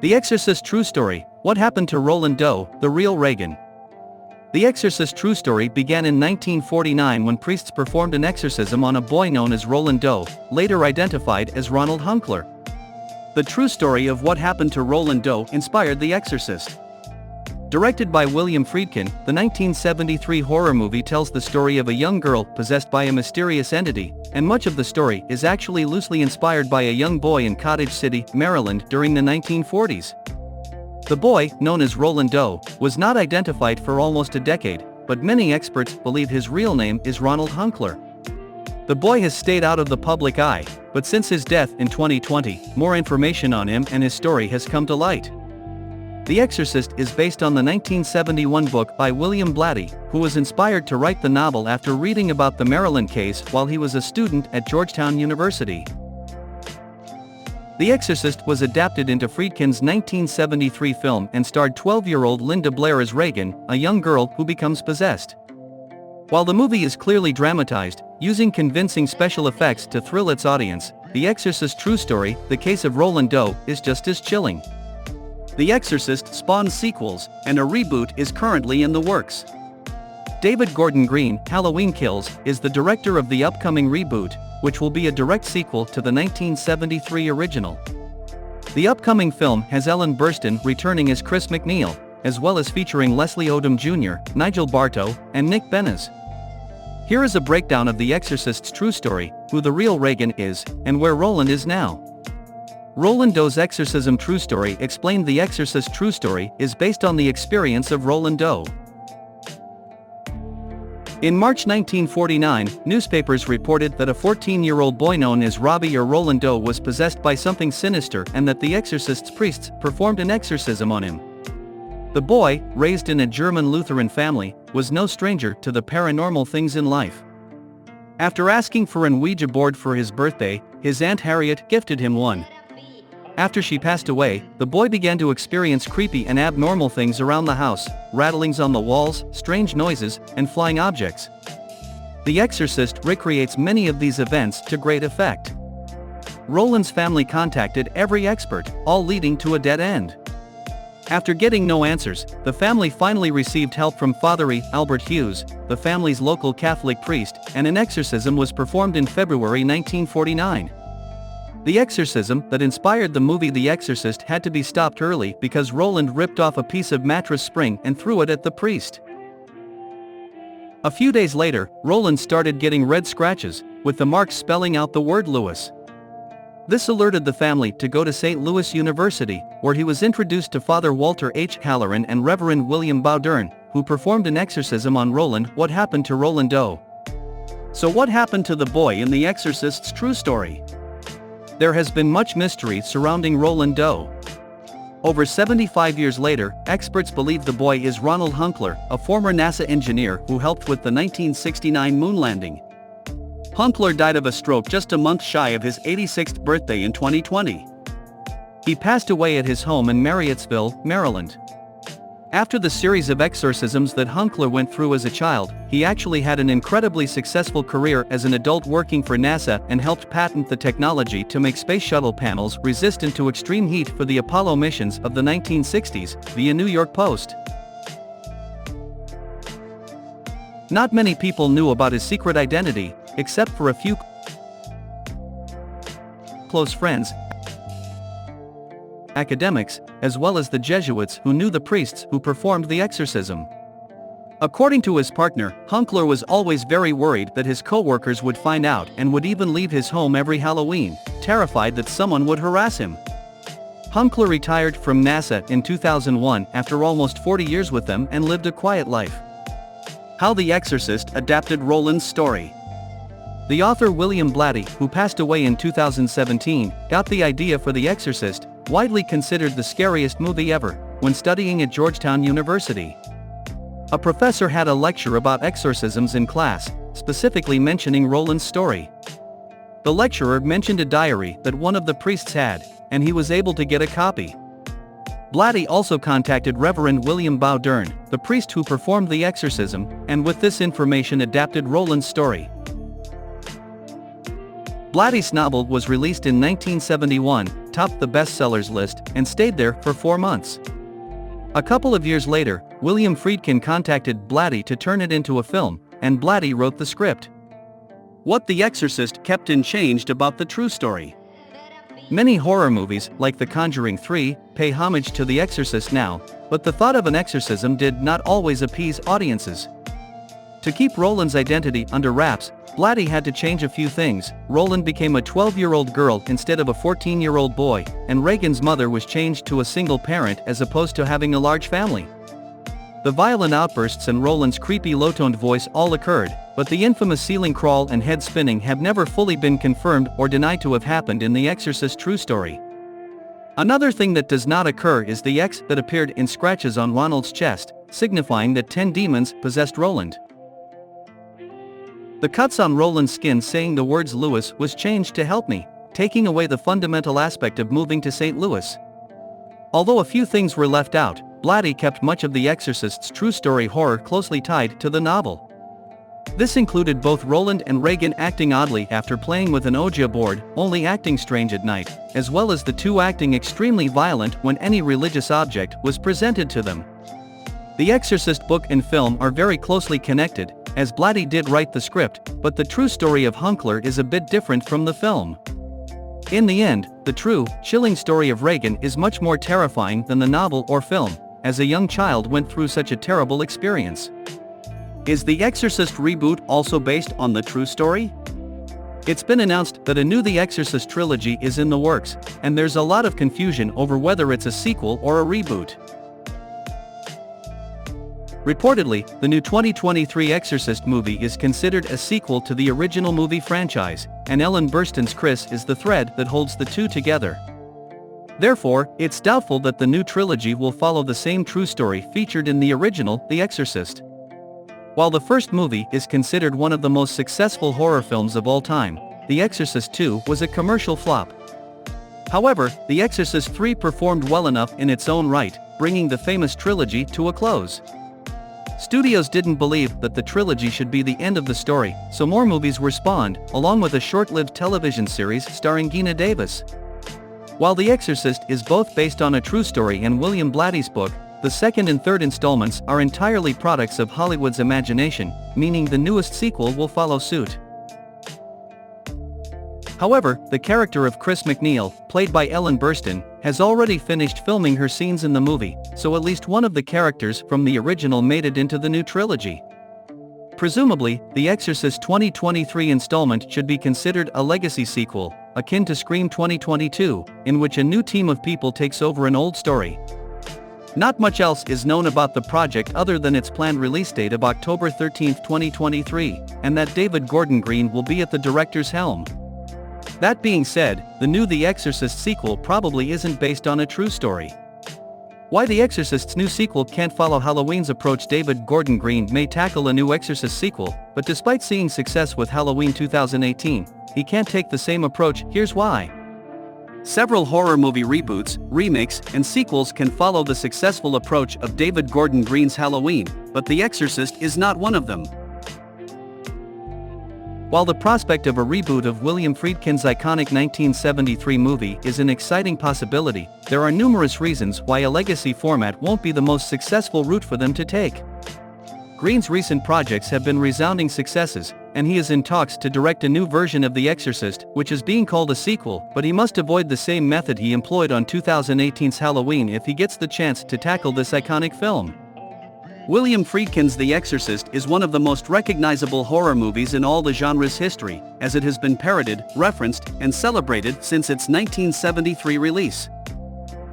The Exorcist True Story: What Happened to Roland Doe, the Real Regan? The Exorcist True Story began in 1949 when priests performed an exorcism on a boy known as Roland Doe, later identified as Ronald Hunkler. The true story of what happened to Roland Doe inspired The Exorcist. Directed by William Friedkin, the 1973 horror movie tells the story of a young girl possessed by a mysterious entity, and much of the story is actually loosely inspired by a young boy in Cottage City, Maryland during the 1940s. The boy, known as Roland Doe, was not identified for almost a decade, but many experts believe his real name is Ronald Hunkler. The boy has stayed out of the public eye, but since his death in 2020, more information on him and his story has come to light. The Exorcist is based on the 1971 book by William Blatty, who was inspired to write the novel after reading about the Maryland case while he was a student at Georgetown University. The Exorcist was adapted into Friedkin's 1973 film and starred 12-year-old Linda Blair as Regan, a young girl who becomes possessed. While the movie is clearly dramatized, using convincing special effects to thrill its audience, The Exorcist True Story: The Case of Roland Doe is just as chilling. The Exorcist spawns sequels, and a reboot is currently in the works. David Gordon Green, Halloween Kills, is the director of the upcoming reboot, which will be a direct sequel to the 1973 original. The upcoming film has Ellen Burstyn returning as Chris McNeil, as well as featuring Leslie Odom Jr., Nigel Bartow, and Nick Benes. Here is a breakdown of The Exorcist's true story, who the real Regan is, and where Roland is now. Roland Doe's exorcism true story explained. The Exorcist True Story is based on the experience of Roland Doe. In March 1949, newspapers reported that a 14-year-old boy known as Robbie or Roland Doe was possessed by something sinister and that the Exorcist's priests performed an exorcism on him. The boy, raised in a German Lutheran family, was no stranger to the paranormal things in life. After asking for an Ouija board for his birthday, his Aunt Harriet gifted him one. After she passed away, the boy began to experience creepy and abnormal things around the house, rattlings on the walls, strange noises, and flying objects. The Exorcist recreates many of these events to great effect. Roland's family contacted every expert, all leading to a dead end. After getting no answers, the family finally received help from Father Albert Hughes, the family's local Catholic priest, and an exorcism was performed in February 1949. The exorcism that inspired the movie The Exorcist had to be stopped early because Roland ripped off a piece of mattress spring and threw it at the priest. A few days later, Roland started getting red scratches, with the marks spelling out the word Louis. This alerted the family to go to St. Louis University, where he was introduced to Father Walter H. Halloran and Reverend William Bowdern, who performed an exorcism on Roland. What happened to Roland Doe? So what happened to the boy in The Exorcist's true story? There has been much mystery surrounding Roland Doe. Over 75 years later, experts believe the boy is Ronald Hunkler, a former NASA engineer who helped with the 1969 moon landing. Hunkler died of a stroke just a month shy of his 86th birthday in 2020. He passed away at his home in Marriottsville, Maryland. After the series of exorcisms that Hunkler went through as a child, he actually had an incredibly successful career as an adult working for NASA and helped patent the technology to make space shuttle panels resistant to extreme heat for the Apollo missions of the 1960s, via New York Post. Not many people knew about his secret identity, except for a few close friends, academics, as well as the Jesuits who knew the priests who performed the exorcism. According to his partner, Hunkler was always very worried that his co-workers would find out and would even leave his home every Halloween, terrified that someone would harass him. Hunkler retired from NASA in 2001 after almost 40 years with them and lived a quiet life. How The Exorcist adapted Roland's story. The author William Blatty, who passed away in 2017, got the idea for The Exorcist, widely considered the scariest movie ever, when studying at Georgetown University. A professor had a lecture about exorcisms in class, specifically mentioning Roland's story. The lecturer mentioned a diary that one of the priests had, and he was able to get a copy. Blatty also contacted Reverend William Bowdern, the priest who performed the exorcism, and with this information adapted Roland's story. Blatty's novel was released in 1971, topped the bestsellers list and stayed there for 4 months. A couple of years later, William Friedkin contacted Blatty to turn it into a film, and Blatty wrote the script. What The Exorcist kept changed about the true story. Many horror movies, like The Conjuring 3, pay homage to The Exorcist now, but the thought of an exorcism did not always appease audiences. To keep Roland's identity under wraps, Blatty had to change a few things. Roland became a 12-year-old girl instead of a 14-year-old boy, and Regan's mother was changed to a single parent as opposed to having a large family. The violent outbursts and Roland's creepy low-toned voice all occurred, but the infamous ceiling crawl and head spinning have never fully been confirmed or denied to have happened in The Exorcist true story. Another thing that does not occur is the X that appeared in scratches on Ronald's chest, signifying that 10 demons possessed Roland. The cuts on Roland's skin saying the words Louis was changed to help me, taking away the fundamental aspect of moving to St. Louis. Although a few things were left out, Blatty kept much of The Exorcist's true story horror closely tied to the novel. This included both Roland and Regan acting oddly after playing with an Ouija board, only acting strange at night, as well as the two acting extremely violent when any religious object was presented to them. The Exorcist book and film are very closely connected, as Blatty did write the script, but the true story of Hunkler is a bit different from the film. In the end, the true, chilling story of Regan is much more terrifying than the novel or film, as a young child went through such a terrible experience. Is The Exorcist Reboot also based on the true story? It's been announced that a new The Exorcist trilogy is in the works, and there's a lot of confusion over whether it's a sequel or a reboot. Reportedly, the new 2023 Exorcist movie is considered a sequel to the original movie franchise, and Ellen Burstyn's Chris is the thread that holds the two together. Therefore, it's doubtful that the new trilogy will follow the same true story featured in the original The Exorcist. While the first movie is considered one of the most successful horror films of all time, The Exorcist 2 was a commercial flop. However, The Exorcist 3 performed well enough in its own right, bringing the famous trilogy to a close. Studios didn't believe that the trilogy should be the end of the story, so more movies were spawned, along with a short-lived television series starring Geena Davis. While The Exorcist is both based on a true story and William Blatty's book, the second and third installments are entirely products of Hollywood's imagination, meaning the newest sequel will follow suit. However, the character of Chris MacNeil, played by Ellen Burstyn, has already finished filming her scenes in the movie, so at least one of the characters from the original made it into the new trilogy. Presumably, The Exorcist 2023 installment should be considered a legacy sequel, akin to Scream 2022, in which a new team of people takes over an old story. Not much else is known about the project other than its planned release date of October 13, 2023, and that David Gordon Green will be at the director's helm. That being said, the new The Exorcist sequel probably isn't based on a true story. Why The Exorcist's new sequel can't follow Halloween's approach? David Gordon Green may tackle a new Exorcist sequel, but despite seeing success with Halloween 2018, he can't take the same approach. Here's why. Several horror movie reboots, remakes, and sequels can follow the successful approach of David Gordon Green's Halloween, but The Exorcist is not one of them. While the prospect of a reboot of William Friedkin's iconic 1973 movie is an exciting possibility, there are numerous reasons why a legacy format won't be the most successful route for them to take. Green's recent projects have been resounding successes, and he is in talks to direct a new version of The Exorcist, which is being called a sequel, but he must avoid the same method he employed on 2018's Halloween if he gets the chance to tackle this iconic film. William Friedkin's The Exorcist is one of the most recognizable horror movies in all the genre's history, as it has been parodied, referenced, and celebrated since its 1973 release.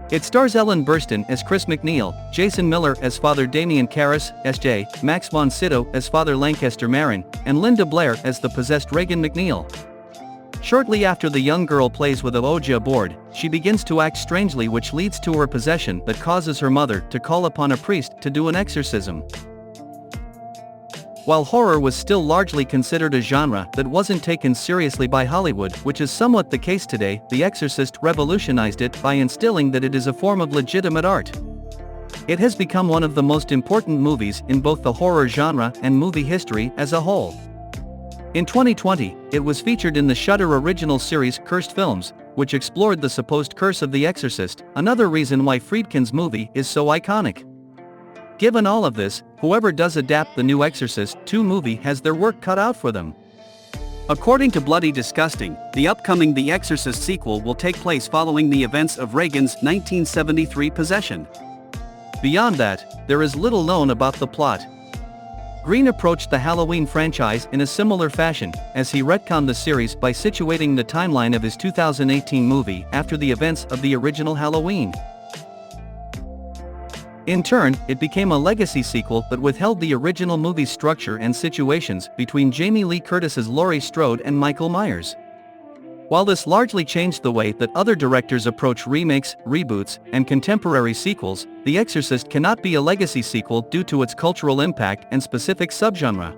It stars Ellen Burstyn as Chris MacNeil, Jason Miller as Father Damien Karras, S.J., Max von Sydow as Father Lancaster Marin, and Linda Blair as the possessed Regan MacNeil. Shortly after the young girl plays with a Ouija board, she begins to act strangely, which leads to her possession that causes her mother to call upon a priest to do an exorcism. While horror was still largely considered a genre that wasn't taken seriously by Hollywood, which is somewhat the case today, The Exorcist revolutionized it by instilling that it is a form of legitimate art. It has become one of the most important movies in both the horror genre and movie history as a whole. In 2020, it was featured in the Shudder original series Cursed Films, which explored the supposed curse of the Exorcist, another reason why Friedkin's movie is so iconic. Given all of this, whoever does adapt the new Exorcist II movie has their work cut out for them. According to Bloody Disgusting, the upcoming The Exorcist sequel will take place following the events of Regan's 1973 possession. Beyond that, there is little known about the plot. Green approached the Halloween franchise in a similar fashion, as he retconned the series by situating the timeline of his 2018 movie after the events of the original Halloween. In turn, it became a legacy sequel that withheld the original movie's structure and situations between Jamie Lee Curtis's Laurie Strode and Michael Myers. While this largely changed the way that other directors approach remakes, reboots, and contemporary sequels, The Exorcist cannot be a legacy sequel due to its cultural impact and specific subgenre.